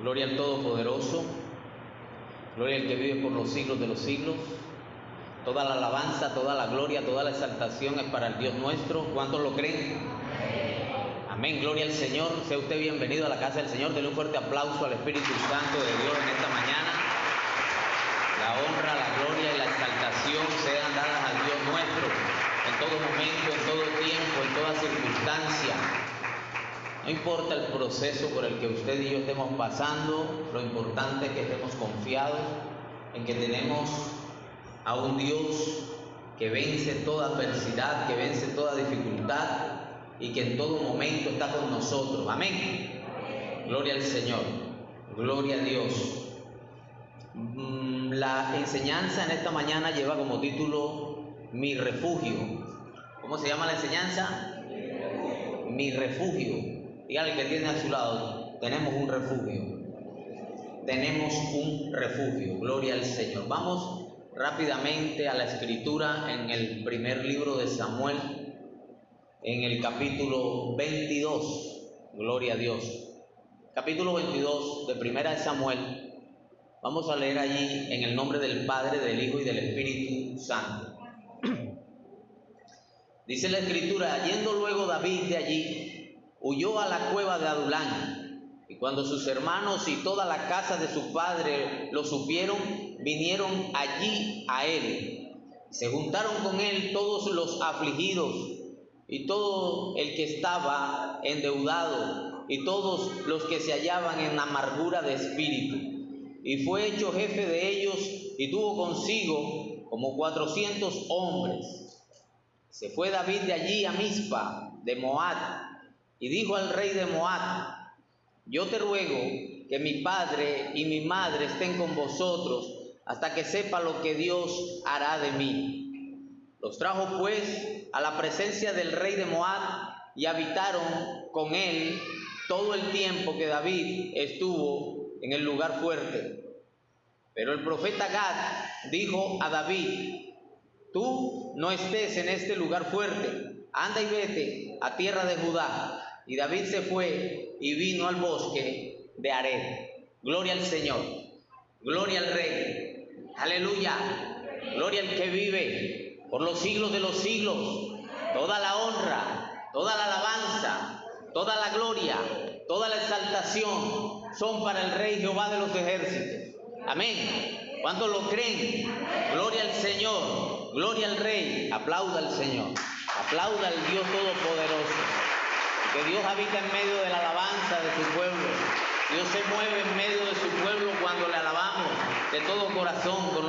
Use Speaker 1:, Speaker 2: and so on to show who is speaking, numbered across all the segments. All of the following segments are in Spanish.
Speaker 1: Gloria al Todopoderoso, gloria al que vive por los siglos de los siglos. Toda la alabanza, toda la gloria, toda la exaltación es para el Dios nuestro. ¿Cuántos lo creen? Amén, gloria al Señor. Sea usted bienvenido a la casa del Señor. Denle un fuerte aplauso al Espíritu Santo de Dios en esta mañana. La honra, la gloria y la exaltación sean dadas al Dios nuestro en todo momento, en todo tiempo, en toda circunstancia. No importa el proceso por el que usted y yo estemos pasando, lo importante es que estemos confiados en que tenemos a un Dios que vence toda adversidad, que vence toda dificultad y que en todo momento está con nosotros. Amén. Gloria al Señor, gloria a Dios. La enseñanza en esta mañana lleva como título Mi refugio. ¿Cómo se llama la enseñanza? Mi refugio. Dígale que tiene a su lado, tenemos un refugio. Tenemos un refugio, gloria al Señor. Vamos rápidamente a la escritura en el primer libro de Samuel, en el capítulo 22, gloria a Dios. Capítulo 22 de Primera de Samuel. Vamos a leer allí en el nombre del Padre, del Hijo y del Espíritu Santo. Dice la escritura: yendo luego David de allí, huyó a la cueva de Adulán, y cuando sus hermanos y toda la casa de su padre lo supieron, vinieron allí a él. Se juntaron con él todos los afligidos, y todo el que estaba endeudado, y todos los que se hallaban en amargura de espíritu. Y fue hecho jefe de ellos, y tuvo consigo como 400 hombres. Se fue David de allí a Mizpa de Moab, y dijo al rey de Moab: yo te ruego que mi padre y mi madre estén con vosotros hasta que sepa lo que Dios hará de mí. Los trajo pues a la presencia del rey de Moab y habitaron con él todo el tiempo que David estuvo en el lugar fuerte. Pero el profeta Gad dijo a David: tú no estés en este lugar fuerte, anda y vete a tierra de Judá. Y David se fue y vino al bosque de Ared. Gloria al Señor, gloria al Rey, aleluya, gloria al que vive por los siglos de los siglos. Toda la honra, toda la alabanza, toda la gloria, toda la exaltación son para el Rey Jehová de los ejércitos. Amén. ¿Cuántos lo creen? Gloria al Señor, gloria al Rey. Aplauda al Señor, aplauda al Dios Todopoderoso. Que Dios habita en medio de la alabanza de su pueblo. Dios se mueve en medio de su pueblo cuando le alabamos de todo corazón, con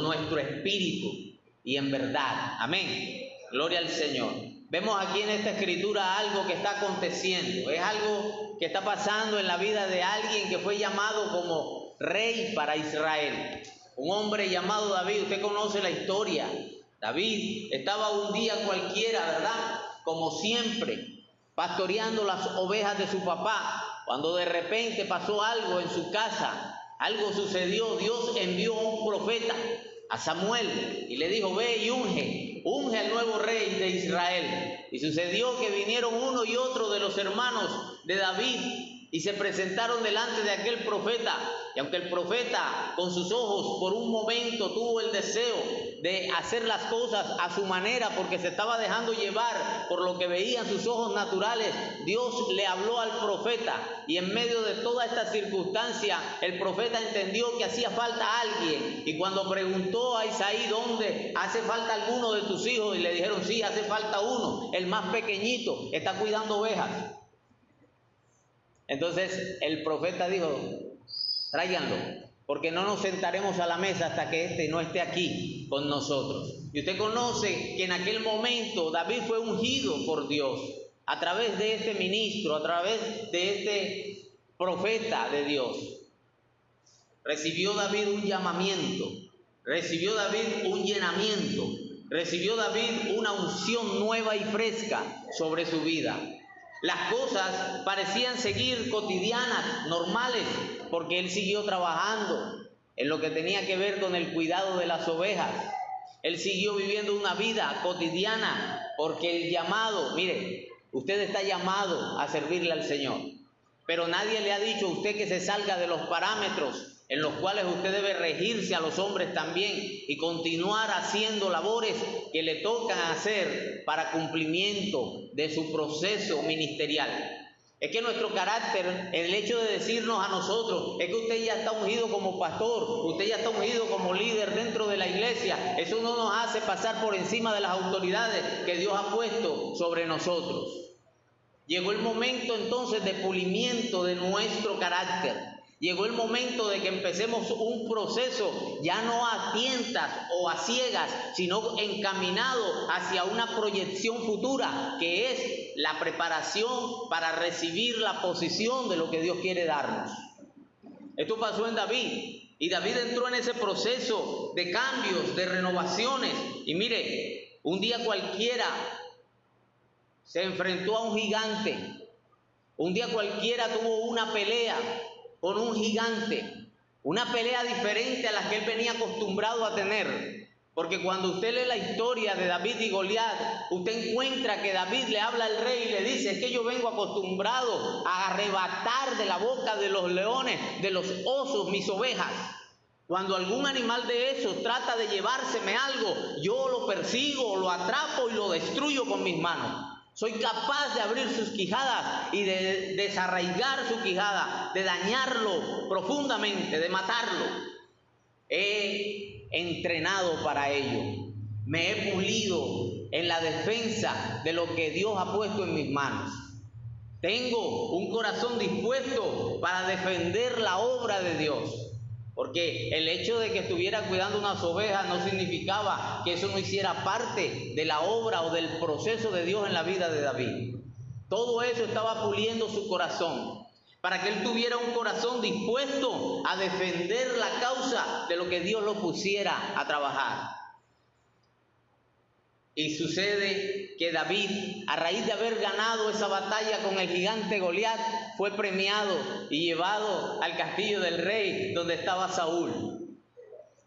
Speaker 1: nuestro espíritu y en verdad. Amén. Gloria al Señor. Vemos aquí en esta escritura algo que está aconteciendo. Es algo que está pasando en la vida de alguien que fue llamado como rey para Israel. Un hombre llamado David. Usted conoce la historia. David estaba un día cualquiera, ¿verdad? Como siempre, pastoreando las ovejas de su papá, cuando de repente pasó algo en su casa, algo sucedió. Dios envió a un profeta, a Samuel, y le dijo: ve y unge al nuevo rey de Israel. Y sucedió que vinieron uno y otro de los hermanos de David y se presentaron delante de aquel profeta. Y aunque el profeta con sus ojos por un momento tuvo el deseo de hacer las cosas a su manera, porque se estaba dejando llevar por lo que veían sus ojos naturales, Dios le habló al profeta, y en medio de toda esta circunstancia el profeta entendió que hacía falta alguien. Y cuando preguntó a Isaí: ¿dónde hace falta alguno de tus hijos? Y le dijeron: sí, hace falta uno, el más pequeñito, está cuidando ovejas. Entonces el profeta dijo: tráiganlo, porque no nos sentaremos a la mesa hasta que éste no esté aquí con nosotros. Y usted conoce que en aquel momento David fue ungido por Dios a través de este ministro, a través de este profeta de Dios. Recibió David un llamamiento, recibió David un llenamiento, recibió David una unción nueva y fresca sobre su vida. Las cosas parecían seguir cotidianas, normales, porque él siguió trabajando en lo que tenía que ver con el cuidado de las ovejas. Él siguió viviendo una vida cotidiana, porque el llamado, mire, usted está llamado a servirle al Señor. pero nadie le ha dicho a usted que se salga de los parámetros en los cuales usted debe regirse a los hombres también y continuar haciendo labores que le tocan hacer para cumplimiento de su proceso ministerial. Es que nuestro carácter, el hecho de decirnos a nosotros, es que usted ya está ungido como pastor, usted ya está ungido como líder dentro de la iglesia, eso no nos hace pasar por encima de las autoridades que Dios ha puesto sobre nosotros. Llegó el momento entonces de pulimiento de nuestro carácter. Llegó el momento de que empecemos un proceso ya no a tientas o a ciegas, sino encaminado hacia una proyección futura, que es la preparación para recibir la posición de lo que Dios quiere darnos. Esto pasó en David, y David entró en ese proceso de cambios, de renovaciones. Y mire, un día cualquiera se enfrentó a un gigante, un día cualquiera tuvo una pelea con un gigante, una pelea diferente a la que él venía acostumbrado a tener, porque cuando usted lee la historia de David y Goliat, usted encuentra que David le habla al rey y le dice: es que yo vengo acostumbrado a arrebatar de la boca de los leones, de los osos, mis ovejas. Cuando algún animal de esos trata de llevárseme algo, yo lo persigo, lo atrapo y lo destruyo con mis manos. Soy capaz de abrir sus quijadas y de desarraigar su quijada, de dañarlo profundamente, de matarlo. He entrenado para ello. Me he pulido en la defensa de lo que Dios ha puesto en mis manos. Tengo un corazón dispuesto para defender la obra de Dios. Porque el hecho de que estuviera cuidando unas ovejas no significaba que eso no hiciera parte de la obra o del proceso de Dios en la vida de David. Todo eso estaba puliendo su corazón, para que él tuviera un corazón dispuesto a defender la causa de lo que Dios lo pusiera a trabajar. Y sucede que David, a raíz de haber ganado esa batalla con el gigante Goliat, fue premiado y llevado al castillo del rey donde estaba Saúl.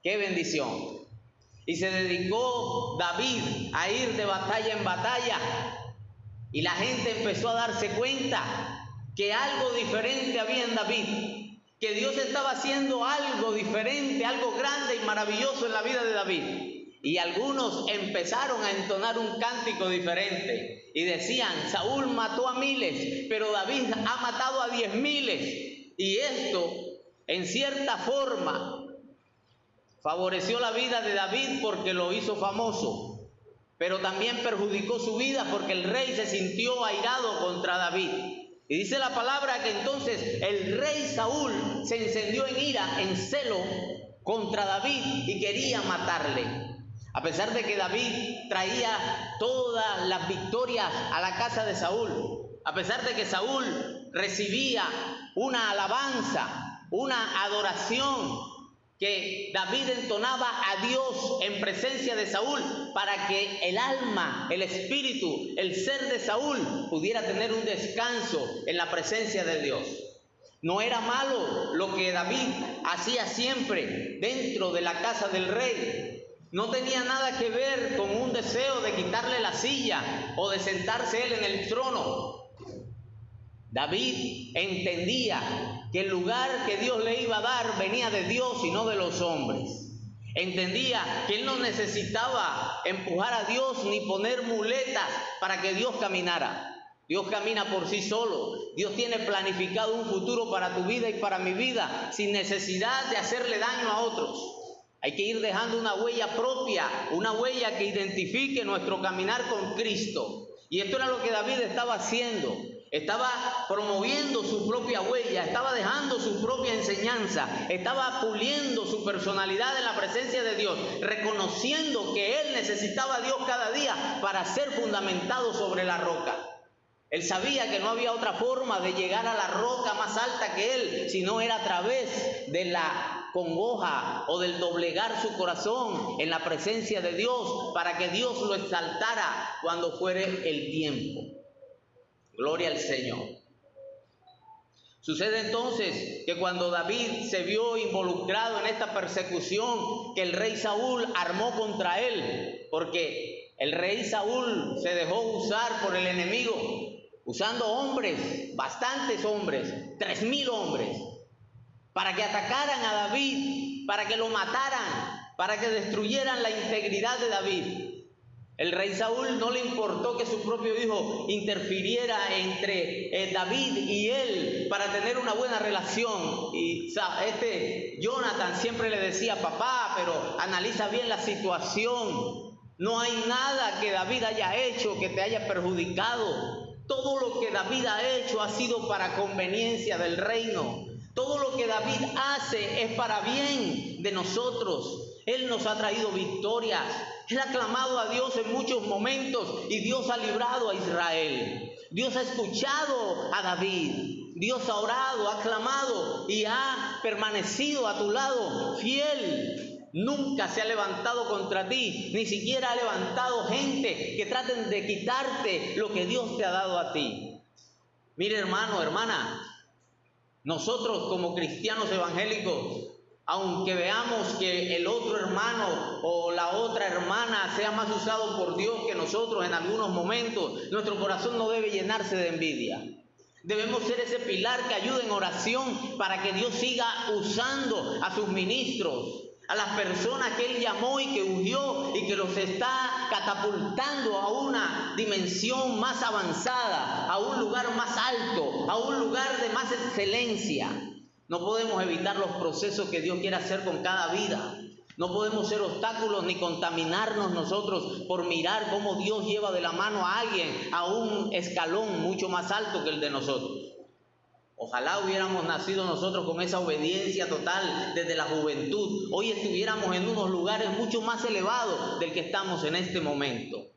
Speaker 1: ¡Qué bendición! Y se dedicó David a ir de batalla en batalla. Y la gente empezó a darse cuenta que algo diferente había en David, que Dios estaba haciendo algo diferente, algo grande y maravilloso en la vida de David. Y algunos empezaron a entonar un cántico diferente y decían: Saúl mató a miles, pero David ha matado a 10,000. Y esto, en cierta forma, favoreció la vida de David porque lo hizo famoso, pero también perjudicó su vida porque el rey se sintió airado contra David. Y dice la palabra que entonces el rey Saúl se encendió en ira, en celo contra David y quería matarle. A pesar de que David traía todas las victorias a la casa de Saúl, a pesar de que Saúl recibía una alabanza, una adoración que David entonaba a Dios en presencia de Saúl, para que el alma, el espíritu, el ser de Saúl pudiera tener un descanso en la presencia de Dios. No era malo lo que David hacía siempre dentro de la casa del rey. No tenía nada que ver con un deseo de quitarle la silla o de sentarse él en el trono. David entendía que el lugar que Dios le iba a dar venía de Dios y no de los hombres. Entendía que él no necesitaba empujar a Dios ni poner muletas para que Dios caminara. Dios camina por sí solo. Dios tiene planificado un futuro para tu vida y para mi vida, sin necesidad de hacerle daño a otros. Hay que ir dejando una huella propia, una huella que identifique nuestro caminar con Cristo. Y esto era lo que David estaba haciendo. Estaba promoviendo su propia huella, estaba dejando su propia enseñanza, estaba puliendo su personalidad en la presencia de Dios, reconociendo que él necesitaba a Dios cada día para ser fundamentado sobre la roca. Él sabía que no había otra forma de llegar a la roca más alta que él, si no era a través de la congoja o del doblegar su corazón en la presencia de Dios, para que Dios lo exaltara cuando fuere el tiempo. Gloria al Señor. Sucede entonces que cuando David se vio involucrado en esta persecución que el rey Saúl armó contra él, porque el rey Saúl se dejó usar por el enemigo. usando hombres, bastantes hombres, 3,000 hombres, para que atacaran a David, para que lo mataran, para que destruyeran la integridad de David. El rey Saúl no le importó que su propio hijo interfiriera entre David y él para tener una buena relación. Y Jonathan siempre le decía: papá, pero analiza bien la situación. No hay nada que David haya hecho que te haya perjudicado. Todo lo que David ha hecho ha sido para conveniencia del reino. Todo lo que David hace es para bien de nosotros. Él nos ha traído victorias. Él ha clamado a Dios en muchos momentos y Dios ha librado a Israel. Dios ha escuchado a David. Dios ha orado, ha clamado y ha permanecido a tu lado fiel. Nunca se ha levantado contra ti, ni siquiera ha levantado gente que traten de quitarte lo que Dios te ha dado a ti. Mire, hermano, hermana, nosotros como cristianos evangélicos, aunque veamos que el otro hermano o la otra hermana sea más usado por Dios que nosotros en algunos momentos, nuestro corazón no debe llenarse de envidia. Debemos ser ese pilar que ayude en oración para que Dios siga usando a sus ministros, a las personas que Él llamó y que ungió y que los está catapultando a una dimensión más avanzada, a un lugar más alto, a un lugar de más excelencia. No podemos evitar los procesos que Dios quiere hacer con cada vida. No podemos ser obstáculos ni contaminarnos nosotros por mirar cómo Dios lleva de la mano a alguien a un escalón mucho más alto que el de nosotros. Ojalá hubiéramos nacido nosotros con esa obediencia total desde la juventud. Hoy estuviéramos en unos lugares mucho más elevados del que estamos en este momento.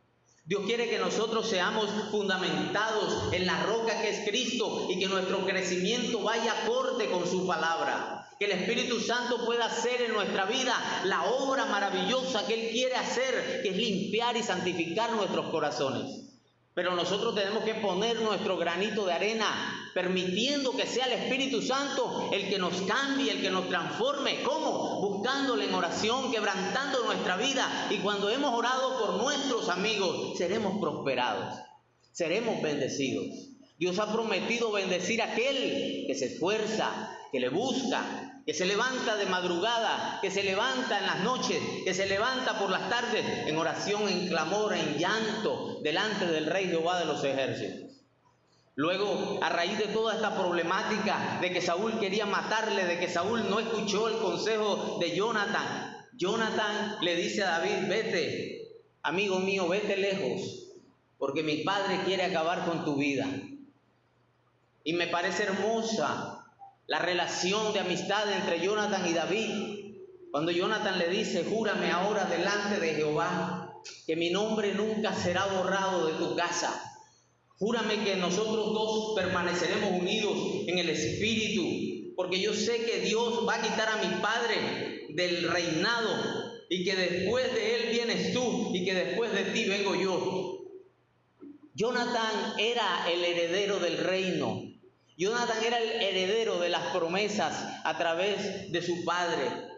Speaker 1: Dios quiere que nosotros seamos fundamentados en la roca que es Cristo y que nuestro crecimiento vaya acorde con su palabra. Que el Espíritu Santo pueda hacer en nuestra vida la obra maravillosa que Él quiere hacer, que es limpiar y santificar nuestros corazones. Pero nosotros tenemos que poner nuestro granito de arena, permitiendo que sea el Espíritu Santo el que nos cambie, el que nos transforme. ¿Cómo? Buscándole en oración, quebrantando nuestra vida. Y cuando hemos orado por nuestros amigos, seremos prosperados, seremos bendecidos. Dios ha prometido bendecir a aquel que se esfuerza, que le busca, que se levanta de madrugada, que se levanta en las noches, que se levanta por las tardes en oración, en clamor, en llanto, delante del Rey Jehová de los ejércitos. Luego, a raíz de toda esta problemática de que Saúl quería matarle, de que Saúl no escuchó el consejo de Jonathan, Jonathan le dice a David: vete, amigo mío, vete lejos, porque mi padre quiere acabar con tu vida. Y me parece hermosa la relación de amistad entre Jonathan y David. Cuando Jonathan le dice: júrame ahora delante de Jehová que mi nombre nunca será borrado de tu casa. Júrame que nosotros dos permaneceremos unidos en el Espíritu, porque yo sé que Dios va a quitar a mi padre del reinado y que después de él vienes tú y que después de ti vengo yo. Jonathan era el heredero del reino. Jonathan era el heredero de las promesas a través de su padre.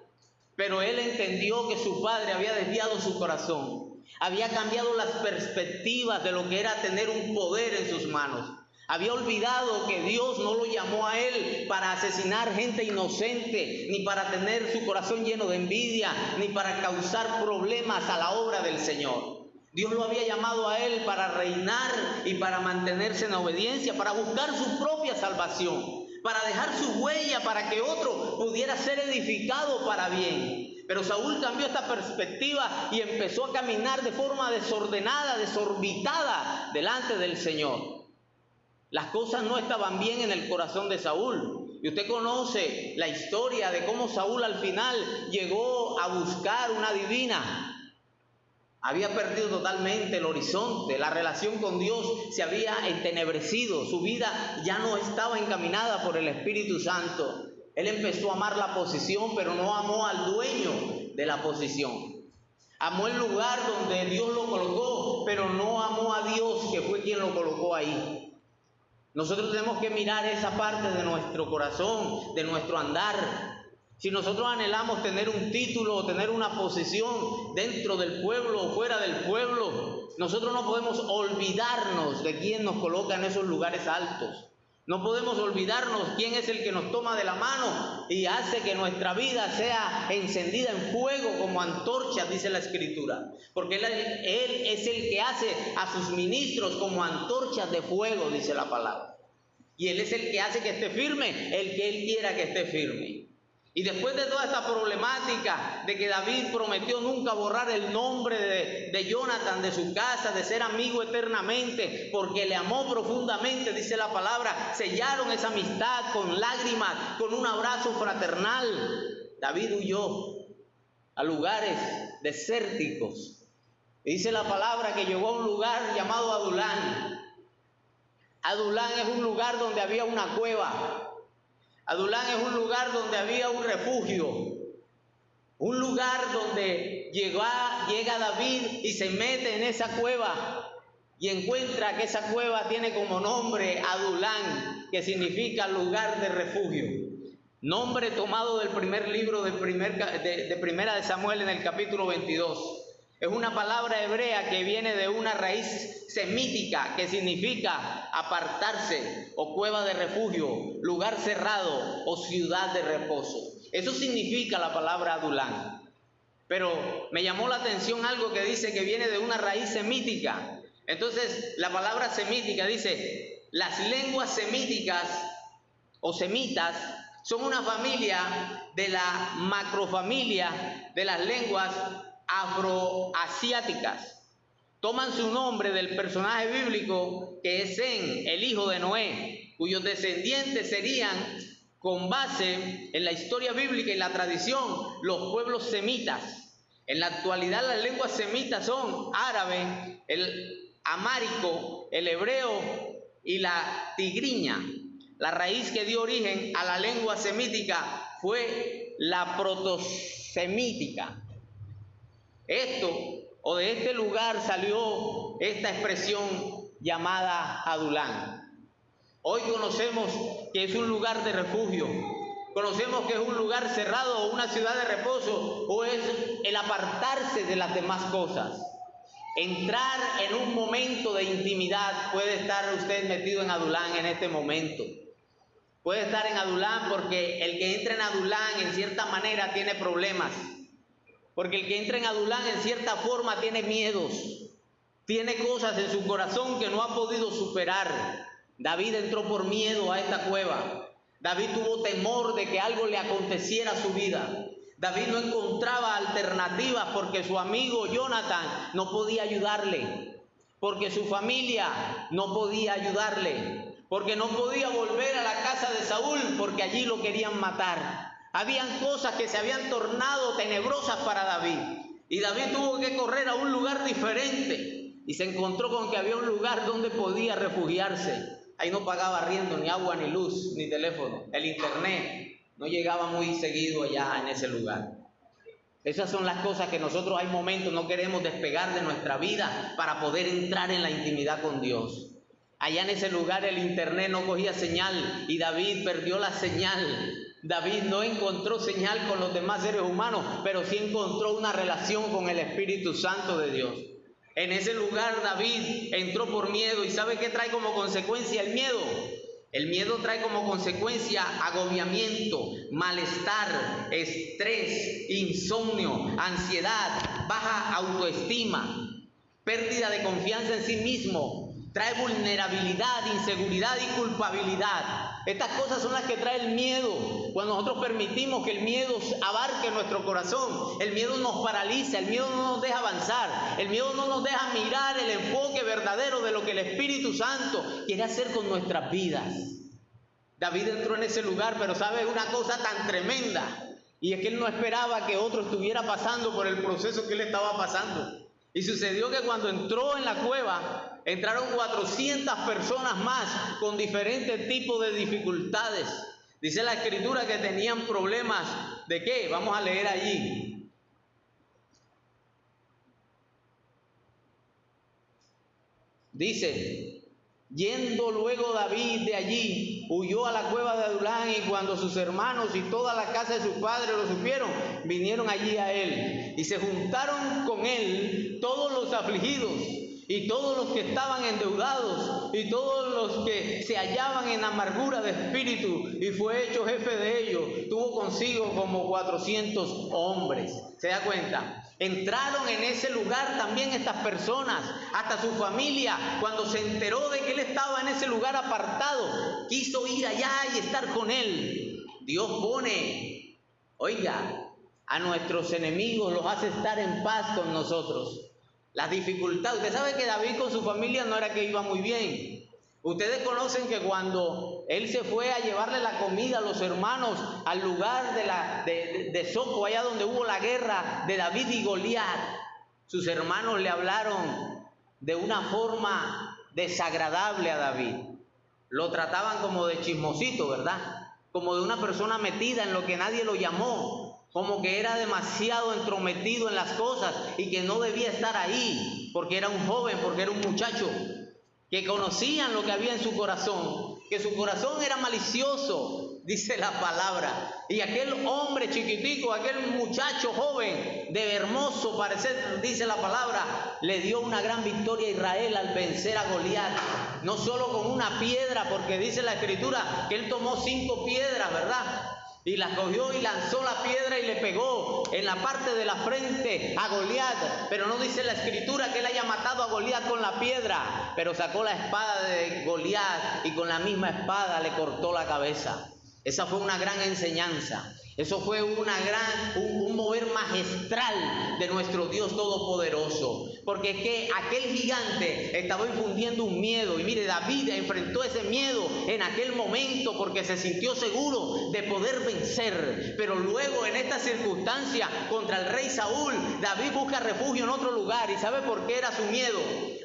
Speaker 1: Pero él entendió que su padre había desviado su corazón. Había cambiado las perspectivas de lo que era tener un poder en sus manos. Había olvidado que Dios no lo llamó a él para asesinar gente inocente, ni para tener su corazón lleno de envidia, ni para causar problemas a la obra del Señor. Dios lo había llamado a él para reinar y para mantenerse en obediencia, para buscar su propia salvación, para dejar su huella, para que otro pudiera ser edificado para bien. Pero Saúl cambió esta perspectiva y empezó a caminar de forma desordenada, desorbitada delante del Señor. Las cosas no estaban bien en el corazón de Saúl. Y usted conoce la historia de cómo Saúl al final llegó a buscar una divina. Había perdido totalmente el horizonte, la relación con Dios se había entenebrecido, su vida ya no estaba encaminada por el Espíritu Santo. Él empezó a amar la posición, pero no amó al dueño de la posición. Amó el lugar donde Dios lo colocó, pero no amó a Dios, que fue quien lo colocó ahí. Nosotros tenemos que mirar esa parte de nuestro corazón, de nuestro andar. Si nosotros anhelamos tener un título o tener una posición dentro del pueblo o fuera del pueblo, nosotros no podemos olvidarnos de quién nos coloca en esos lugares altos. No podemos olvidarnos quién es el que nos toma de la mano y hace que nuestra vida sea encendida en fuego como antorchas, dice la Escritura. Porque él es el que hace a sus ministros como antorchas de fuego, dice la palabra. Y Él es el que hace que esté firme, el que Él quiera que esté firme. Y después de toda esta problemática de que David prometió nunca borrar el nombre de Jonathan de su casa, de ser amigo eternamente, porque le amó profundamente, dice la palabra, sellaron esa amistad con lágrimas, con un abrazo fraternal. David huyó a lugares desérticos. Y dice la palabra que llegó a un lugar llamado Adulán. Adulán es un lugar donde había una cueva. Adulán es un lugar donde había un refugio, un lugar donde llega David y se mete en esa cueva y encuentra que esa cueva tiene como nombre Adulán, que significa lugar de refugio. Nombre tomado del primer libro de Primera de Samuel en el capítulo 22. Es una palabra hebrea que viene de una raíz semítica que significa apartarse o cueva de refugio, lugar cerrado o ciudad de reposo. Eso significa la palabra Adulán. Pero me llamó la atención algo que dice que viene de una raíz semítica. Entonces la palabra semítica dice, las lenguas semíticas o semitas son una familia de la macrofamilia de las lenguas afroasiáticas. Toman su nombre del personaje bíblico que es Sem, el hijo de Noé, cuyos descendientes serían, con base en la historia bíblica y la tradición, los pueblos semitas. En la actualidad las lenguas semitas son árabe, el amárico, el hebreo y la tigriña. La raíz que dio origen a la lengua semítica fue la protosemítica. De este lugar salió esta expresión llamada Adulán. Hoy conocemos que es un lugar de refugio, conocemos que es un lugar cerrado o una ciudad de reposo, o es el apartarse de las demás cosas. Entrar en un momento de intimidad. Puede estar usted metido en Adulán en este momento. Puede estar en Adulán porque el que entra en Adulán en cierta manera tiene problemas. Porque el que entra en Adulán en cierta forma tiene miedos, tiene cosas en su corazón que no ha podido superar. David entró por miedo a esta cueva. David tuvo temor de que algo le aconteciera a su vida. David no encontraba alternativas porque su amigo Jonathan no podía ayudarle, porque su familia no podía ayudarle, porque no podía volver a la casa de Saúl porque allí lo querían matar. Habían cosas que se habían tornado tenebrosas para David. Y David tuvo que correr a un lugar diferente. Y se encontró con que había un lugar donde podía refugiarse. Ahí no pagaba arriendo, ni agua, ni luz, ni teléfono. El internet no llegaba muy seguido allá en ese lugar. Esas son las cosas que nosotros hay momentos no queremos despegar de nuestra vida para poder entrar en la intimidad con Dios. Allá en ese lugar el internet no cogía señal y David perdió la señal. David no encontró señal con los demás seres humanos, pero sí encontró una relación con el Espíritu Santo de Dios. En ese lugar David entró por miedo. ¿Y sabe qué trae como consecuencia el miedo? El miedo trae como consecuencia agobiamiento, malestar, estrés, insomnio, ansiedad, baja autoestima, pérdida de confianza en sí mismo. Trae vulnerabilidad, inseguridad y culpabilidad. Estas cosas son las que trae el miedo. Cuando nosotros permitimos que el miedo abarque nuestro corazón, el miedo nos paraliza, el miedo no nos deja avanzar, el miedo no nos deja mirar el enfoque verdadero de lo que el Espíritu Santo quiere hacer con nuestras vidas. David entró en ese lugar, pero sabe una cosa tan tremenda, y es que él no esperaba que otro estuviera pasando por el proceso que él estaba pasando. Y sucedió que cuando entró en la cueva, entraron 400 personas más con diferentes tipos de dificultades. Dice la Escritura que tenían problemas ¿de qué? Vamos a leer allí. Dice Yendo luego David de allí, huyó a la cueva de Adulán, y cuando sus hermanos y toda la casa de su padre lo supieron, vinieron allí a él, y se juntaron con él todos los afligidos, y todos los que estaban endeudados, y todos los que se hallaban en amargura de espíritu, y fue hecho jefe de ellos. Tuvo consigo como 400 hombres. ¿Se da cuenta? Entraron en ese lugar también estas personas, hasta su familia, cuando se enteró de que él estaba en ese lugar apartado, quiso ir allá y estar con él. Dios pone, oiga, a nuestros enemigos los hace estar en paz con nosotros. Las dificultades, usted sabe que David con su familia no era que iba muy bien. Ustedes conocen que cuando él se fue a llevarle la comida a los hermanos al lugar de Soco, allá donde hubo la guerra de David y Goliat, sus hermanos le hablaron de una forma desagradable a David. Lo trataban como de chismosito, ¿verdad? Como de una persona metida en lo que nadie lo llamó, como que era demasiado entrometido en las cosas y que no debía estar ahí, porque era un joven, porque era un muchacho, que conocían lo que había en su corazón, que su corazón era malicioso, dice la palabra. Y aquel hombre chiquitico, aquel muchacho joven, de hermoso parecer, dice la palabra, le dio una gran victoria a Israel al vencer a Goliat. No solo con una piedra, porque dice la escritura que él tomó 5 piedras, ¿verdad? Y las cogió y lanzó la piedra y le pegó en la parte de la frente a Goliat. Pero no dice la escritura que él haya matado a Goliat con la piedra, pero sacó la espada de Goliat y con la misma espada le cortó la cabeza. Esa fue una gran enseñanza. Eso fue un mover magistral de nuestro Dios Todopoderoso. Porque es que aquel gigante estaba infundiendo un miedo. Y mire, David enfrentó ese miedo en aquel momento porque se sintió seguro de poder vencer. Pero luego en esta circunstancia contra el rey Saúl, David busca refugio en otro lugar. ¿Y sabe por qué era su miedo?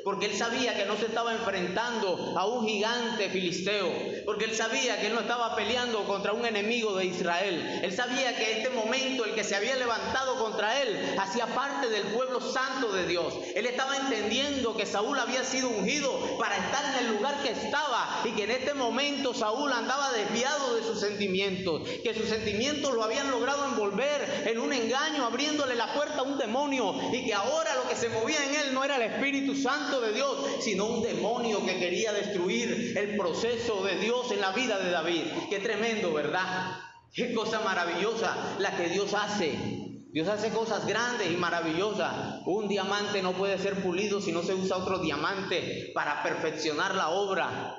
Speaker 1: Porque él sabía que no se estaba enfrentando a un gigante filisteo. Porque él sabía que él no estaba peleando contra un enemigo de Israel. Él sabía que este momento, el que se había levantado contra él, hacía parte del pueblo santo de Dios. Él estaba entendiendo que Saúl había sido ungido para estar en el lugar que estaba, y que en este momento Saúl andaba desviado de sus sentimientos, que sus sentimientos lo habían logrado envolver en un engaño, abriéndole la puerta a un demonio, y que ahora lo que se movía en él no era el Espíritu Santo de Dios, sino un demonio que quería destruir el proceso de Dios en la vida de David. Qué tremendo, ¿verdad? Qué cosa maravillosa la que Dios hace. Dios hace cosas grandes y maravillosas. Un diamante no puede ser pulido si no se usa otro diamante para perfeccionar la obra.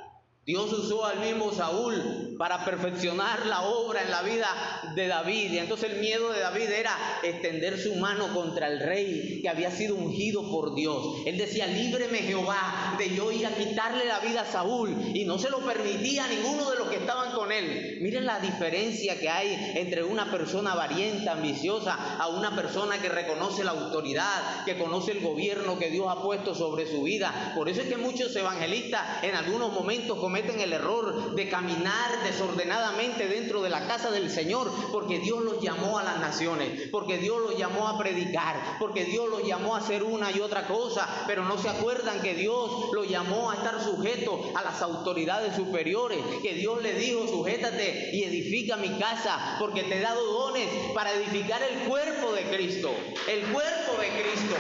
Speaker 1: Dios usó al mismo Saúl para perfeccionar la obra en la vida de David. Y entonces el miedo de David era extender su mano contra el rey que había sido ungido por Dios. Él decía: líbreme Jehová de yo ir a quitarle la vida a Saúl. Y no se lo permitía a ninguno de los que estaban con él. Miren la diferencia que hay entre una persona valiente, ambiciosa, a una persona que reconoce la autoridad, que conoce el gobierno que Dios ha puesto sobre su vida. Por eso es que muchos evangelistas en algunos momentos cometen el error de caminar desordenadamente dentro de la casa del Señor, porque Dios los llamó a las naciones, porque Dios los llamó a predicar, porque Dios los llamó a hacer una y otra cosa, pero no se acuerdan que Dios los llamó a estar sujetos a las autoridades superiores, que Dios le dijo: sujétate y edifica mi casa, porque te he dado dones para edificar el cuerpo de Cristo, el cuerpo de Cristo.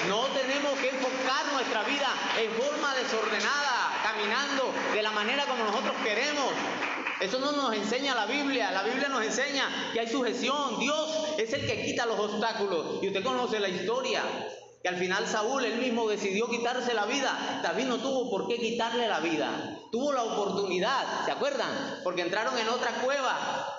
Speaker 1: No tenemos que enfocar nuestra vida en forma desordenada, caminando de la manera como nosotros queremos. Eso no nos enseña la Biblia. La Biblia nos enseña que hay sujeción. Dios es el que quita los obstáculos. Y usted conoce la historia, que al final Saúl él mismo decidió quitarse la vida. David no tuvo por qué quitarle la vida. Tuvo la oportunidad, ¿se acuerdan? Porque entraron en otra cueva.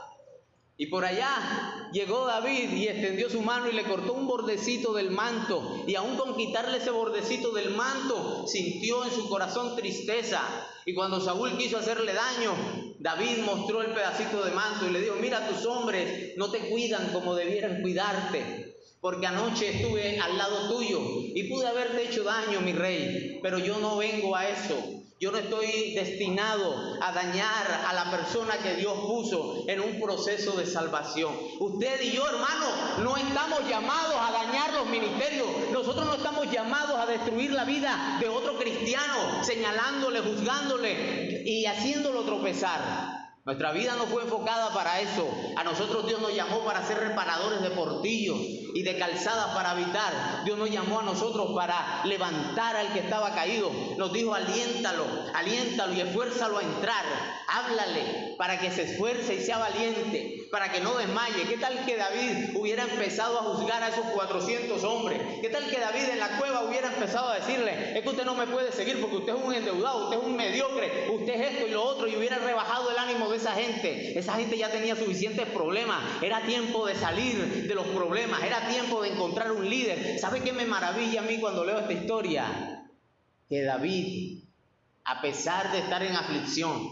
Speaker 1: Y por allá llegó David y extendió su mano y le cortó un bordecito del manto. Y aún con quitarle ese bordecito del manto, sintió en su corazón tristeza. Y cuando Saúl quiso hacerle daño, David mostró el pedacito de manto y le dijo: mira, tus hombres no te cuidan como debieran cuidarte, porque anoche estuve al lado tuyo y pude haberte hecho daño, mi rey, pero yo no vengo a eso. Yo no estoy destinado a dañar a la persona que Dios puso en un proceso de salvación. Usted y yo, hermano, no estamos llamados a dañar los ministerios. Nosotros no estamos llamados a destruir la vida de otro cristiano, señalándole, juzgándole y haciéndolo tropezar. Nuestra vida no fue enfocada para eso. A nosotros Dios nos llamó para ser reparadores de portillos y de calzadas para habitar. Dios nos llamó a nosotros para levantar al que estaba caído. Nos dijo: aliéntalo y esfuérzalo a entrar. Háblale para que se esfuerce y sea valiente, para que no desmaye. ¿Qué tal que David hubiera empezado a juzgar a esos 400 hombres? ¿Qué tal que David en la cueva hubiera empezado a decirle: es que usted no me puede seguir porque usted es un endeudado, usted es un mediocre, usted es esto y lo otro, y hubiera rebajado el ánimo de esa gente? Esa gente ya tenía suficientes problemas. Era tiempo de salir de los problemas, era tiempo de encontrar un líder. ¿Sabe qué me maravilla a mí cuando leo esta historia? Que David, a pesar de estar en aflicción,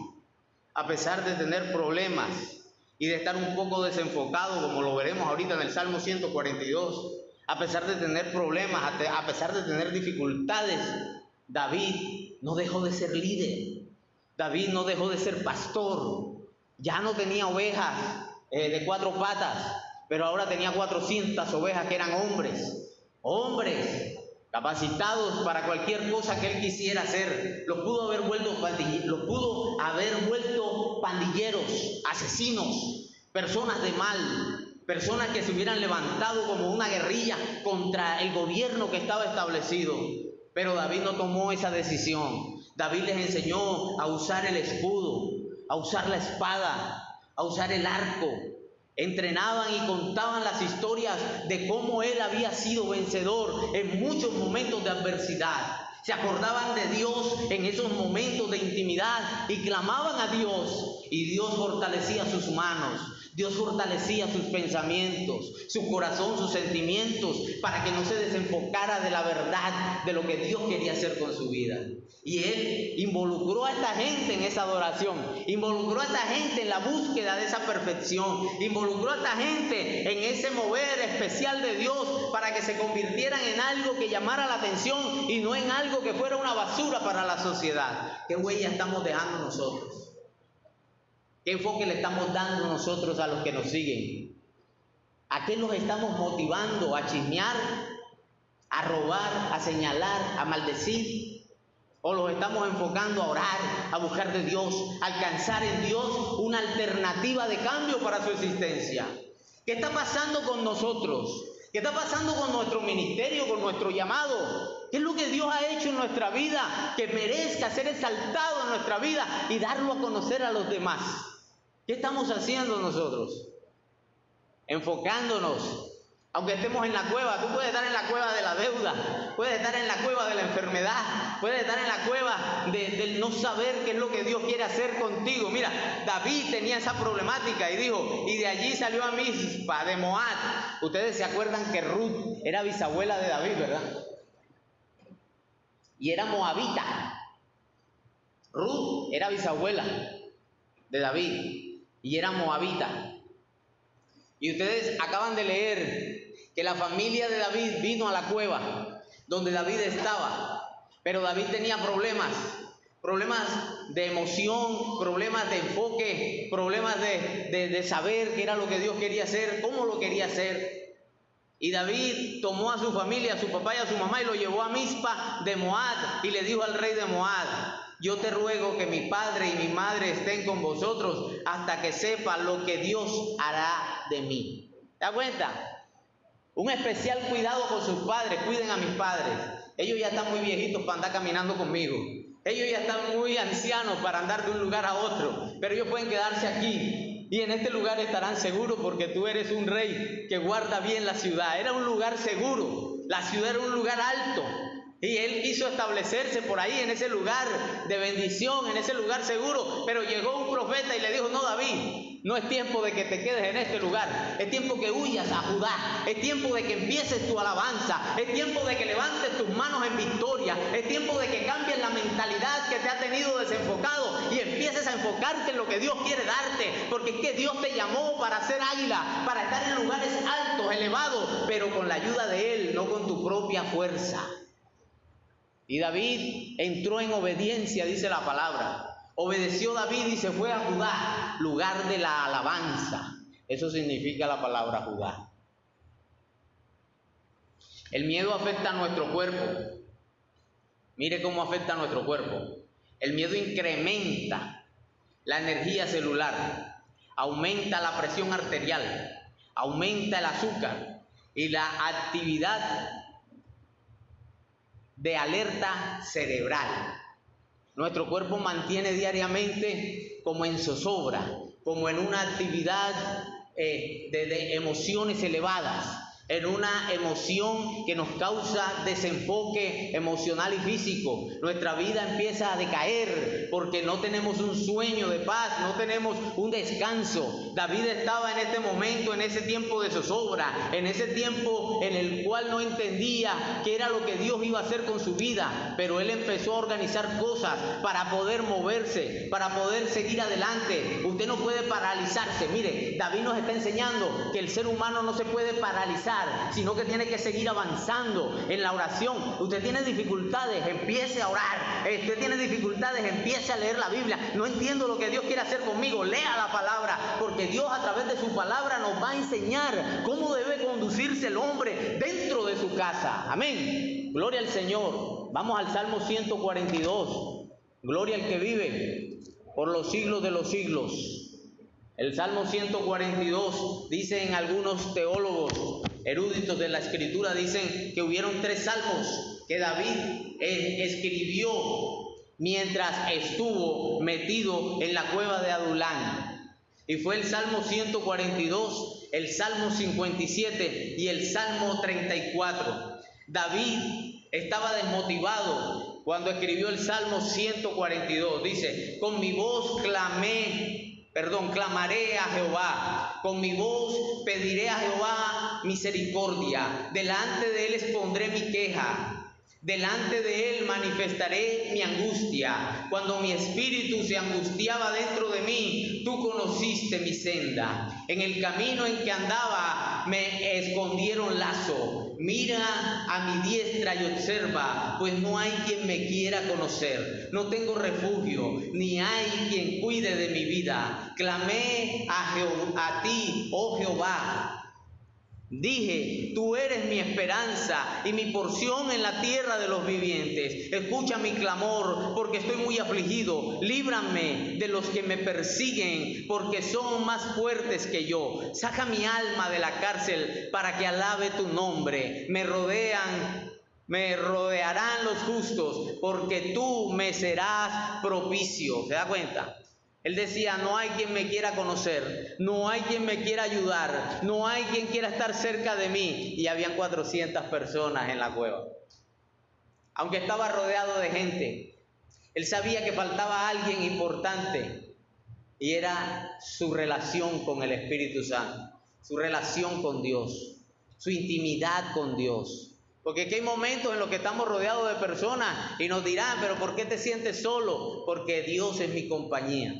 Speaker 1: a pesar de tener problemas y de estar un poco desenfocado, como lo veremos ahorita en el Salmo 142, a pesar de tener problemas, a pesar de tener dificultades, David no dejó de ser líder. David no dejó de ser pastor. Ya no tenía ovejas de 4 patas, pero ahora tenía 400 ovejas que eran hombres capacitados para cualquier cosa que él quisiera hacer. Los pudo haber vuelto pandilleros, asesinos, personas de mal, personas que se hubieran levantado como una guerrilla contra el gobierno que estaba establecido. Pero David no tomó esa decisión. David les enseñó a usar el escudo, a usar la espada, a usar el arco. Entrenaban y contaban las historias de cómo él había sido vencedor en muchos momentos de adversidad. Se acordaban de Dios en esos momentos de intimidad y clamaban a Dios, y Dios fortalecía sus manos, Dios fortalecía sus pensamientos, su corazón, sus sentimientos, para que no se desenfocara de la verdad de lo que Dios quería hacer con su vida. Y él involucró a esta gente en esa adoración, involucró a esta gente en la búsqueda de esa perfección, involucró a esta gente en ese mover especial de Dios para que se convirtieran en algo que llamara la atención y no en algo que fuera una basura para la sociedad. ¿Qué huella estamos dejando nosotros? ¿Qué enfoque le estamos dando nosotros a los que nos siguen? ¿A qué los estamos motivando? ¿A chismear? ¿A robar? ¿A señalar? ¿A maldecir? ¿O los estamos enfocando a orar, a buscar de Dios, a alcanzar en Dios una alternativa de cambio para su existencia? ¿Qué está pasando con nosotros? ¿Qué está pasando con nuestro ministerio, con nuestro llamado? ¿Qué es lo que Dios ha hecho en nuestra vida que merezca ser exaltado en nuestra vida y darlo a conocer a los demás? ¿Qué estamos haciendo nosotros? Enfocándonos. Aunque estemos en la cueva, tú puedes estar en la cueva de la deuda, puedes estar en la cueva de la enfermedad, puedes estar en la cueva del no saber qué es lo que Dios quiere hacer contigo. Mira, David tenía esa problemática y dijo, y de allí salió a Mizpa de Moab. Ustedes se acuerdan que Ruth era bisabuela de David, ¿verdad? Y era moabita. Ruth era bisabuela de David y era moabita. Y ustedes acaban de leer que la familia de David vino a la cueva donde David estaba, pero David tenía problemas de emoción, problemas de enfoque, problemas de saber qué era lo que Dios quería hacer, cómo lo quería hacer. Y David tomó a su familia, a su papá y a su mamá, y lo llevó a Mizpa de Moab, y le dijo al rey de Moab: yo te ruego que mi padre y mi madre estén con vosotros hasta que sepa lo que Dios hará de mí. ¿Te das cuenta? Un especial cuidado con sus padres. Cuiden a mis padres. Ellos ya están muy viejitos para andar caminando conmigo. Ellos ya están muy ancianos para andar de un lugar a otro. Pero ellos pueden quedarse aquí. Y en este lugar estarán seguros porque tú eres un rey que guarda bien la ciudad. Era un lugar seguro. La ciudad era un lugar alto. Y él quiso establecerse por ahí, en ese lugar de bendición, en ese lugar seguro. Pero llegó un profeta y le dijo: no, David, no es tiempo de que te quedes en este lugar. Es tiempo que huyas a Judá. Es tiempo de que empieces tu alabanza. Es tiempo de que levantes tus manos en victoria. Es tiempo de que cambies la mentalidad que te ha tenido desenfocado y empieces a enfocarte en lo que Dios quiere darte. Porque es que Dios te llamó para ser águila, para estar en lugares altos, elevados, pero con la ayuda de Él, no con tu propia fuerza. Y David entró en obediencia, dice la palabra. Obedeció David y se fue a Judá, lugar de la alabanza. Eso significa la palabra Judá. El miedo afecta a nuestro cuerpo. Mire cómo afecta a nuestro cuerpo. El miedo incrementa la energía celular, aumenta la presión arterial, aumenta el azúcar y la actividad de alerta cerebral. Nuestro cuerpo mantiene diariamente como en zozobra, como en una actividad de emociones elevadas, en una emoción que nos causa desenfoque emocional y físico. Nuestra vida empieza a decaer porque no tenemos un sueño de paz, no tenemos un descanso. David estaba en este momento, en ese tiempo de zozobra, en ese tiempo en el cual no entendía qué era lo que Dios iba a hacer con su vida, pero él empezó a organizar cosas para poder moverse, para poder seguir adelante. Usted no puede paralizarse. Mire, David nos está enseñando que el ser humano no se puede paralizar, sino que tiene que seguir avanzando en la oración. Usted tiene dificultades, empiece a orar. Usted tiene dificultades, empiece a leer la Biblia. No entiendo lo que Dios quiere hacer conmigo, lea la palabra, porque Dios a través de su palabra nos va a enseñar cómo debe conducirse el hombre dentro de su casa. Amén. Gloria al Señor. Vamos al Salmo 142. Gloria al que vive por los siglos de los siglos. El Salmo 142, dicen algunos teólogos eruditos de la Escritura, dicen que hubieron 3 salmos que David escribió mientras estuvo metido en la cueva de Adulán. Y fue el Salmo 142, el Salmo 57 y el Salmo 34. David estaba desmotivado cuando escribió el Salmo 142. Dice, con mi voz clamaré a Jehová, con mi voz pediré a Jehová misericordia, delante de él expondré mi queja, delante de él manifestaré mi angustia. Cuando mi espíritu se angustiaba dentro de mí, tú conociste mi senda. En el camino en que andaba me escondieron lazo. Mira a mi diestra y observa, pues no hay quien me quiera conocer. No tengo refugio, ni hay quien cuide de mi vida. Clamé a ti, oh Jehová. Dije, tú eres mi esperanza y mi porción en la tierra de los vivientes. Escucha mi clamor, porque estoy muy afligido. Líbrame de los que me persiguen, porque son más fuertes que yo. Saca mi alma de la cárcel para que alabe tu nombre. Me rodearán los justos, porque tú me serás propicio. ¿Se da cuenta? Él decía, no hay quien me quiera conocer, no hay quien me quiera ayudar, no hay quien quiera estar cerca de mí. Y habían 400 personas en la cueva. Aunque estaba rodeado de gente, él sabía que faltaba alguien importante, y era su relación con el Espíritu Santo, su relación con Dios, su intimidad con Dios. Porque aquí hay momentos en los que estamos rodeados de personas y nos dirán, pero ¿por qué te sientes solo? Porque Dios es mi compañía.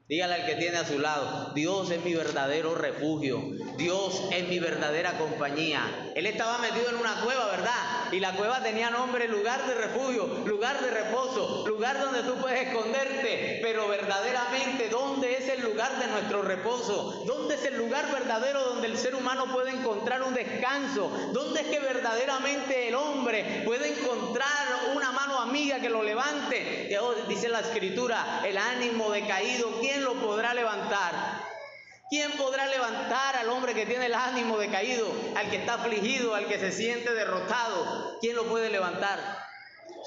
Speaker 1: Dígale al que tiene a su lado, Dios es mi verdadero refugio, Dios es mi verdadera compañía. Él estaba metido en una cueva, ¿verdad? Y la cueva tenía nombre, lugar de refugio, lugar de reposo, lugar donde tú puedes esconderte. Pero verdaderamente, ¿dónde es el lugar de nuestro reposo? ¿Dónde es el lugar verdadero donde el ser humano puede encontrar un descanso? ¿Dónde es que verdaderamente el hombre puede encontrar una mano amiga que lo levante? Dice la Escritura, el ánimo decaído, ¿quién lo podrá levantar? ¿Quién podrá levantar al hombre que tiene el ánimo decaído, al que está afligido, al que se siente derrotado? ¿Quién lo puede levantar?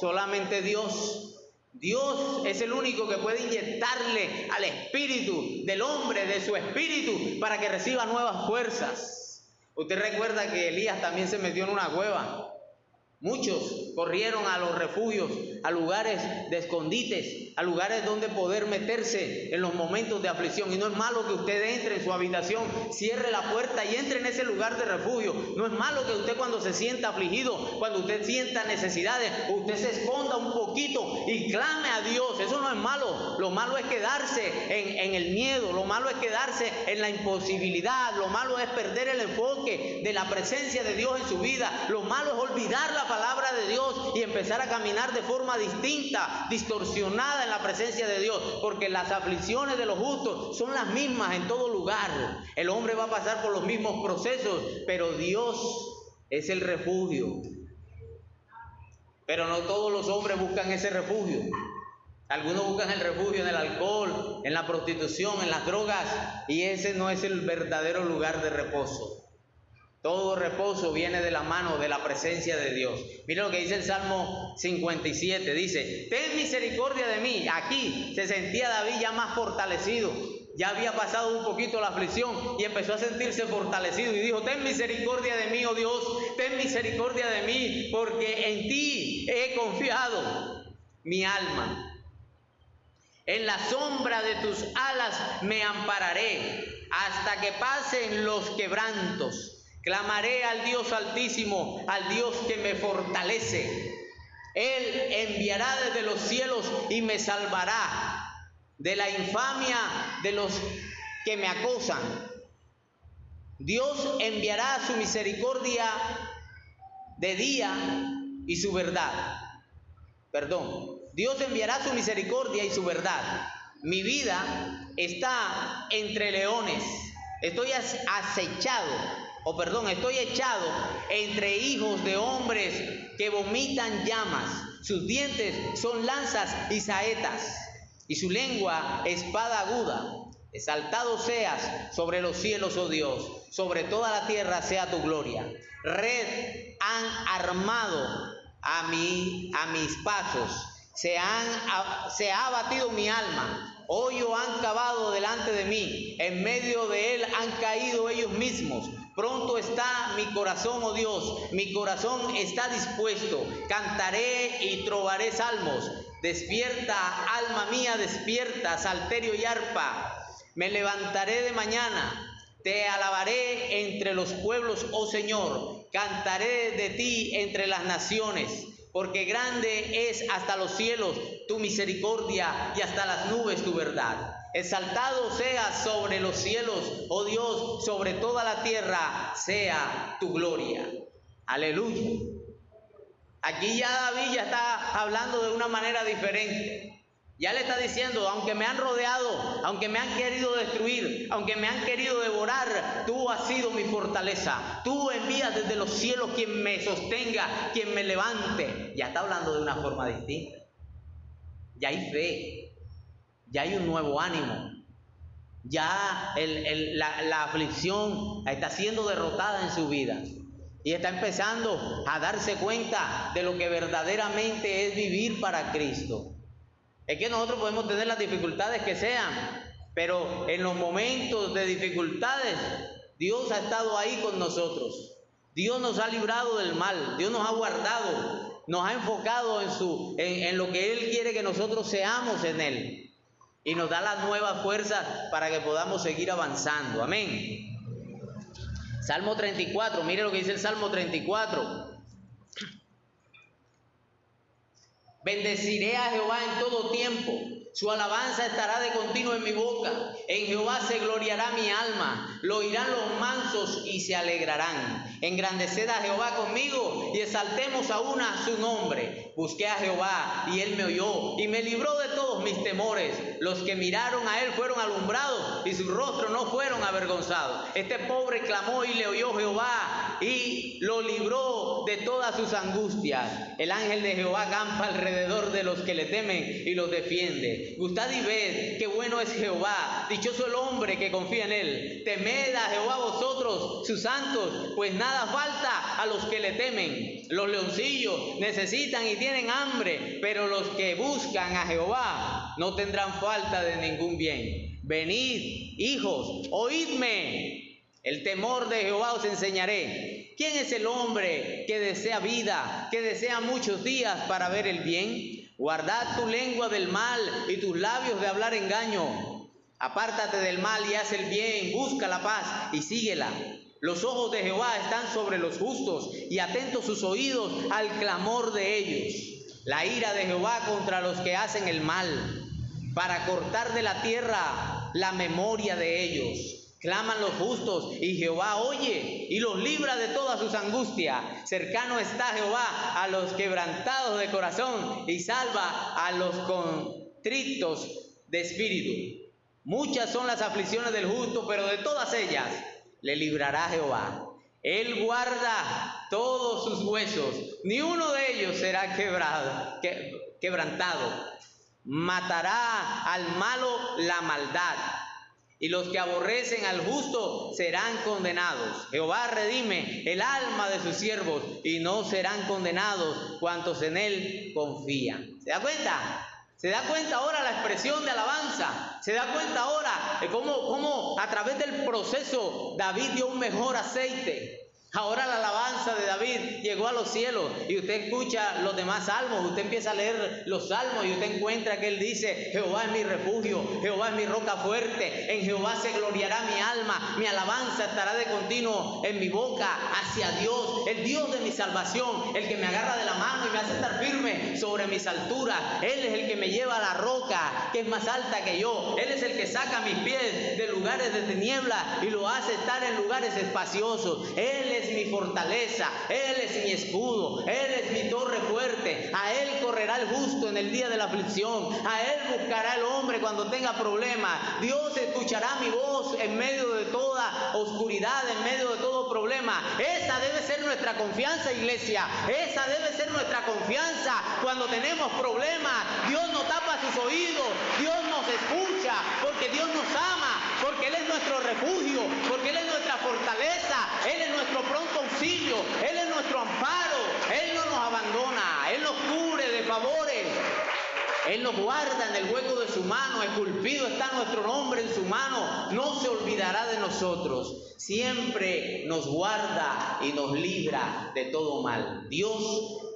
Speaker 1: Solamente Dios. Dios es el único que puede inyectarle al espíritu del hombre, de su espíritu, para que reciba nuevas fuerzas. Usted recuerda que Elías también se metió en una cueva. Muchos corrieron a los refugios, a lugares de escondites, a lugares donde poder meterse en los momentos de aflicción. Y no es malo que usted entre en su habitación, cierre la puerta y entre en ese lugar de refugio. No es malo que usted, cuando se sienta afligido, cuando usted sienta necesidades, usted se esconda un poquito y clame a Dios. Eso no es malo. Lo malo es quedarse en el miedo, lo malo es quedarse en la imposibilidad, lo malo es perder el enfoque de la presencia de Dios en su vida, lo malo es olvidar la palabra de Dios y empezar a caminar de forma distinta, distorsionada en la presencia de Dios, porque las aflicciones de los justos son las mismas en todo lugar. El hombre va a pasar por los mismos procesos, pero Dios es el refugio. Pero no todos los hombres buscan ese refugio. Algunos buscan el refugio en el alcohol, en la prostitución, en las drogas, y ese no es el verdadero lugar de reposo. Todo reposo viene de la mano de la presencia de Dios. Mira lo que dice el Salmo 57, dice: ten misericordia de mí. Aquí se sentía David ya más fortalecido. Ya había pasado un poquito la aflicción y empezó a sentirse fortalecido y dijo: ten misericordia de mí, oh Dios, ten misericordia de mí, porque en ti he confiado mi alma. En la sombra de tus alas me ampararé hasta que pasen los quebrantos. Clamaré al Dios Altísimo, al Dios que me fortalece. Él enviará desde los cielos y me salvará de la infamia de los que me acosan. Dios enviará su misericordia de día y su verdad. Dios enviará su misericordia y su verdad. Mi vida está entre leones. Estoy echado entre hijos de hombres que vomitan llamas. Sus dientes son lanzas y saetas, y su lengua espada aguda. Exaltado seas sobre los cielos, oh Dios, sobre toda la tierra sea tu gloria. Red han armado a mis pasos, se ha abatido mi alma. Hoyo han cavado delante de mí, en medio de él han caído ellos mismos. Pronto está mi corazón, oh Dios, mi corazón está dispuesto. Cantaré y trovaré salmos. Despierta, alma mía, despierta, salterio y arpa. Me levantaré de mañana, te alabaré entre los pueblos, oh Señor. Cantaré de ti entre las naciones, porque grande es hasta los cielos tu misericordia y hasta las nubes tu verdad. Exaltado seas sobre los cielos, oh Dios, sobre toda la tierra sea tu gloria. Aleluya. Aquí ya David ya está hablando de una manera diferente. Ya le está diciendo: aunque me han rodeado, aunque me han querido destruir, aunque me han querido devorar, tú has sido mi fortaleza. Tú envías desde los cielos quien me sostenga, quien me levante. Ya está hablando de una forma distinta. Ya hay fe, ya hay un nuevo ánimo. Ya la aflicción está siendo derrotada en su vida. Y está empezando a darse cuenta de lo que verdaderamente es vivir para Cristo. Es que nosotros podemos tener las dificultades que sean, pero en los momentos de dificultades, Dios ha estado ahí con nosotros. Dios nos ha librado del mal, Dios nos ha guardado, nos ha enfocado en lo que Él quiere que nosotros seamos en Él. Y nos da las nuevas fuerzas para que podamos seguir avanzando. Amén. Salmo 34, mire lo que dice el Salmo 34. Bendeciré a Jehová en todo tiempo, su alabanza estará de continuo en mi boca. En Jehová se gloriará mi alma, lo oirán los mansos y se alegrarán. Engrandeced a Jehová conmigo y exaltemos aún a su nombre. Busqué a Jehová y él me oyó y me libró de todos mis temores. Los que miraron a él fueron alumbrados y sus rostros no fueron avergonzados. Este pobre clamó y le oyó Jehová y lo libró de todas sus angustias. El ángel de Jehová campa alrededor de los que le temen y los defiende. Gustad y ved qué bueno es Jehová, dichoso el hombre que confía en él. Temed a Jehová vosotros, sus santos, pues nada falta a los que le temen. Los leoncillos necesitan y tienen hambre, pero los que buscan a Jehová no tendrán falta de ningún bien. Venid, hijos, oídme. El temor de Jehová os enseñaré. ¿Quién es el hombre que desea vida, que desea muchos días para ver el bien? Guardad tu lengua del mal y tus labios de hablar engaño. Apártate del mal y haz el bien, busca la paz y síguela. Los ojos de Jehová están sobre los justos y atentos sus oídos al clamor de ellos. La ira de Jehová contra los que hacen el mal, para cortar de la tierra la memoria de ellos. Claman los justos y Jehová oye y los libra de todas sus angustias. Cercano está Jehová a los quebrantados de corazón y salva a los contritos de espíritu. Muchas son las aflicciones del justo, pero de todas ellas le librará Jehová. Él guarda todos sus huesos, ni uno de ellos será quebrantado. Matará al malo la maldad, y los que aborrecen al justo serán condenados. Jehová redime el alma de sus siervos, y no serán condenados cuantos en él confían. ¿Se da cuenta? ¿Se da cuenta ahora la expresión de alabanza? ¿Se da cuenta ahora de cómo a través del proceso David dio un mejor aceite? Ahora la alabanza de David llegó a los cielos y usted escucha los demás salmos, usted empieza a leer los salmos y usted encuentra que él dice: Jehová es mi refugio, Jehová es mi roca fuerte, en Jehová se gloriará mi alma, mi alabanza estará de continuo en mi boca hacia Dios, el Dios de mi salvación, el que me agarra de la mano y me hace estar firme sobre mis alturas. Él es el que me lleva a la roca que es más alta que yo, Él es el que saca mis pies de lugares de tiniebla y lo hace estar en lugares espaciosos. Él es mi fortaleza, Él es mi escudo, Él es mi torre fuerte. A Él correrá el justo en el día de la aflicción, a Él buscará el hombre cuando tenga problemas. Dios escuchará mi voz en medio de toda oscuridad, en medio de todo problema. Esa debe ser nuestra confianza, iglesia. Esa debe ser nuestra confianza cuando tenemos problemas. Dios no tapa sus oídos, Dios nos escucha, porque Dios nos ama, porque Él es nuestro refugio, porque Él es nuestra fortaleza, Él es nuestro pronto auxilio, Él es nuestro amparo. Él no nos abandona, Él nos cubre de favores, Él nos guarda en el hueco de su mano, esculpido está nuestro nombre en su mano, no se olvidará de nosotros, siempre nos guarda y nos libra de todo mal. Dios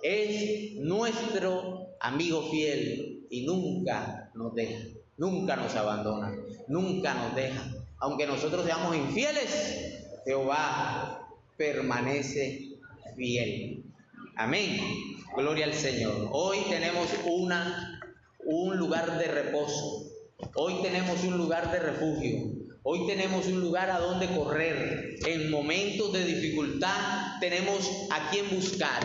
Speaker 1: es nuestro amigo fiel y nunca nos deja, nunca nos abandona, nunca nos deja. Aunque nosotros seamos infieles, Jehová permanece fiel. Amén. Gloria al Señor. Hoy tenemos un lugar de reposo. Hoy tenemos un lugar de refugio. Hoy tenemos un lugar a donde correr. En momentos de dificultad tenemos a quien buscar.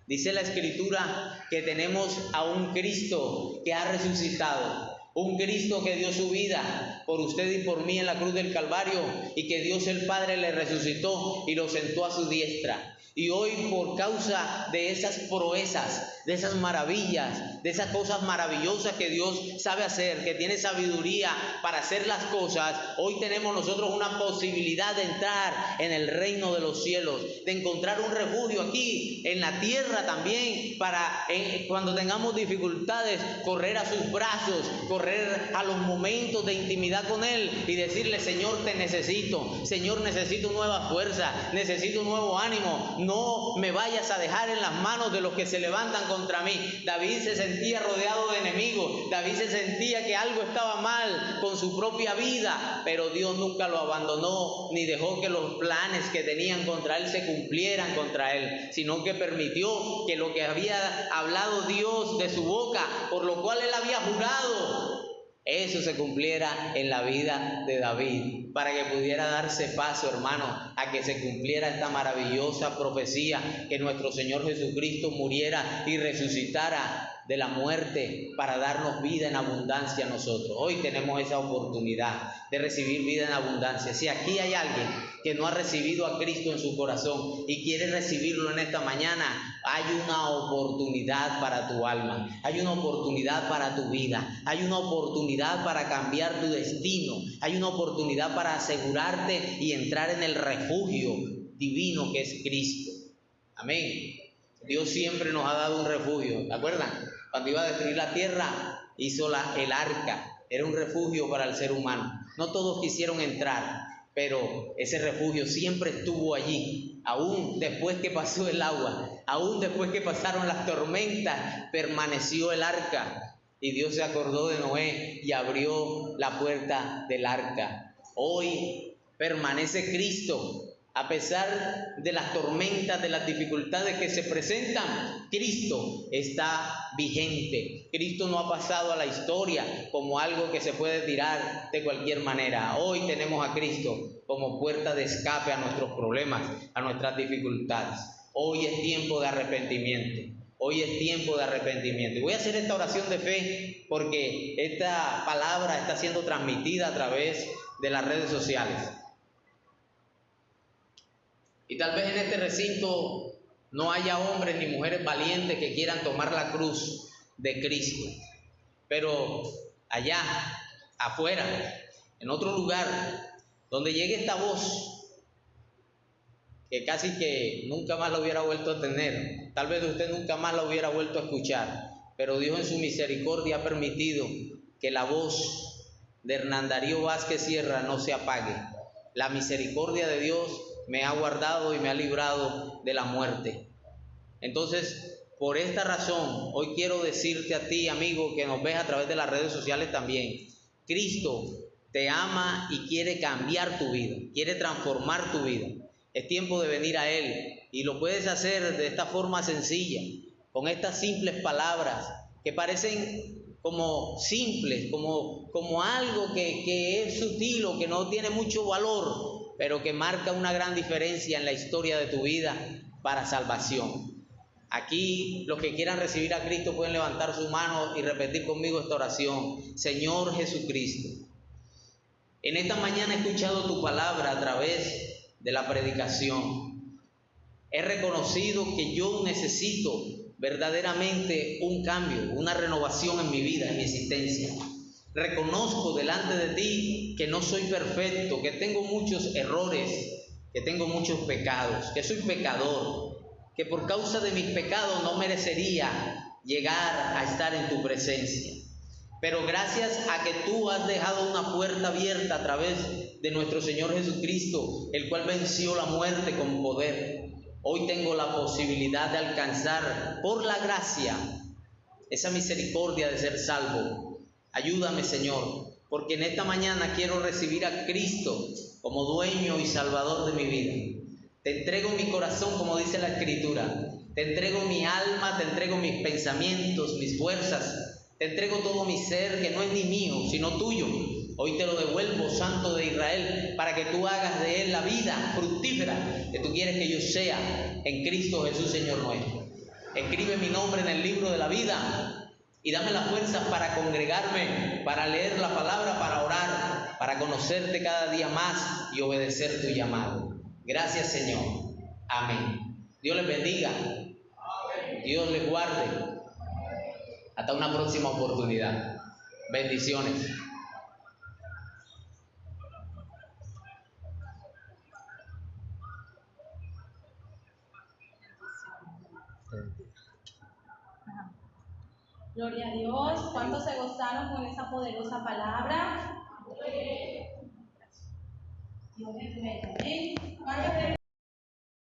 Speaker 1: Dice la Escritura que tenemos a un Cristo que ha resucitado. Un Cristo que dio su vida por usted y por mí en la cruz del Calvario, y que Dios el Padre le resucitó y lo sentó a su diestra. Y hoy, por causa de esas proezas, de esas maravillas, de esas cosas maravillosas que Dios sabe hacer, que tiene sabiduría para hacer las cosas, hoy tenemos nosotros una posibilidad de entrar en el reino de los cielos, de encontrar un refugio aquí en la tierra también, para cuando tengamos dificultades, correr a sus brazos, correr a los momentos de intimidad con Él y decirle: Señor, te necesito, Señor, necesito nueva fuerza, necesito nuevo ánimo. No me vayas a dejar en las manos de los que se levantan contra mí. David se sentía rodeado de enemigos, David se sentía que algo estaba mal con su propia vida, pero Dios nunca lo abandonó, ni dejó que los planes que tenían contra él se cumplieran contra él, sino que permitió que lo que había hablado Dios de su boca, por lo cual él había jurado, eso se cumpliera en la vida de David, para que pudiera darse paso, hermano, a que se cumpliera esta maravillosa profecía, que nuestro Señor Jesucristo muriera y resucitara de la muerte para darnos vida en abundancia a nosotros. Hoy tenemos esa oportunidad de recibir vida en abundancia. Si aquí hay alguien que no ha recibido a Cristo en su corazón y quiere recibirlo en esta mañana, hay una oportunidad para tu alma, hay una oportunidad para tu vida, hay una oportunidad para cambiar tu destino, hay una oportunidad para asegurarte y entrar en el refugio divino que es Cristo. Amén. Dios siempre nos ha dado un refugio. ¿Se acuerdan? Cuando iba a destruir la tierra, hizo el arca. Era un refugio para el ser humano. No todos quisieron entrar, pero ese refugio siempre estuvo allí. Aún después que pasó el agua, aún después que pasaron las tormentas, permaneció el arca. Y Dios se acordó de Noé y abrió la puerta del arca. Hoy permanece Cristo A pesar de las tormentas, de las dificultades que se presentan, Cristo está vigente. Cristo no ha pasado a la historia como algo que se puede tirar de cualquier manera. Hoy tenemos a Cristo como puerta de escape a nuestros problemas, a nuestras dificultades. Hoy es tiempo de arrepentimiento. Hoy es tiempo de arrepentimiento. Y voy a hacer esta oración de fe porque esta palabra está siendo transmitida a través de las redes sociales. Y tal vez en este recinto no haya hombres ni mujeres valientes que quieran tomar la cruz de Cristo. Pero allá, afuera, en otro lugar, donde llegue esta voz, que casi que nunca más la hubiera vuelto a tener, tal vez usted nunca más la hubiera vuelto a escuchar, pero Dios en su misericordia ha permitido que la voz de Hernán Darío Vázquez Sierra no se apague. La misericordia de Dios me ha guardado y me ha librado de la muerte. Entonces, por esta razón, hoy quiero decirte a ti, amigo, que nos ves a través de las redes sociales también, Cristo te ama y quiere cambiar tu vida, quiere transformar tu vida. Es tiempo de venir a Él y lo puedes hacer de esta forma sencilla, con estas simples palabras que parecen como simples, como algo que es sutil o que no tiene mucho valor, pero que marca una gran diferencia en la historia de tu vida para salvación. Aquí los que quieran recibir a Cristo pueden levantar su mano y repetir conmigo esta oración. Señor Jesucristo, en esta mañana he escuchado tu palabra a través de la predicación. He reconocido que yo necesito verdaderamente un cambio, una renovación en mi vida, en mi existencia. Reconozco delante de ti que no soy perfecto, que tengo muchos errores, que tengo muchos pecados, que soy pecador, que por causa de mis pecados no merecería llegar a estar en tu presencia. Pero gracias a que tú has dejado una puerta abierta a través de nuestro Señor Jesucristo, el cual venció la muerte con poder, hoy tengo la posibilidad de alcanzar por la gracia esa misericordia de ser salvo. Ayúdame, Señor, porque en esta mañana quiero recibir a Cristo como dueño y salvador de mi vida. Te entrego mi corazón, como dice la Escritura. Te entrego mi alma, te entrego mis pensamientos, mis fuerzas. Te entrego todo mi ser, que no es ni mío, sino tuyo. Hoy te lo devuelvo, Santo de Israel, para que tú hagas de él la vida fructífera que tú quieres que yo sea en Cristo Jesús, Señor nuestro. Escribe mi nombre en el libro de la vida y dame las fuerzas para congregarme, para leer la palabra, para orar, para conocerte cada día más y obedecer tu llamado. Gracias, Señor. Amén. Dios les bendiga. Dios les guarde. Hasta una próxima oportunidad. Bendiciones.
Speaker 2: Gloria a Dios. ¿Cuántos se gozaron con esa poderosa palabra? Dios es bueno.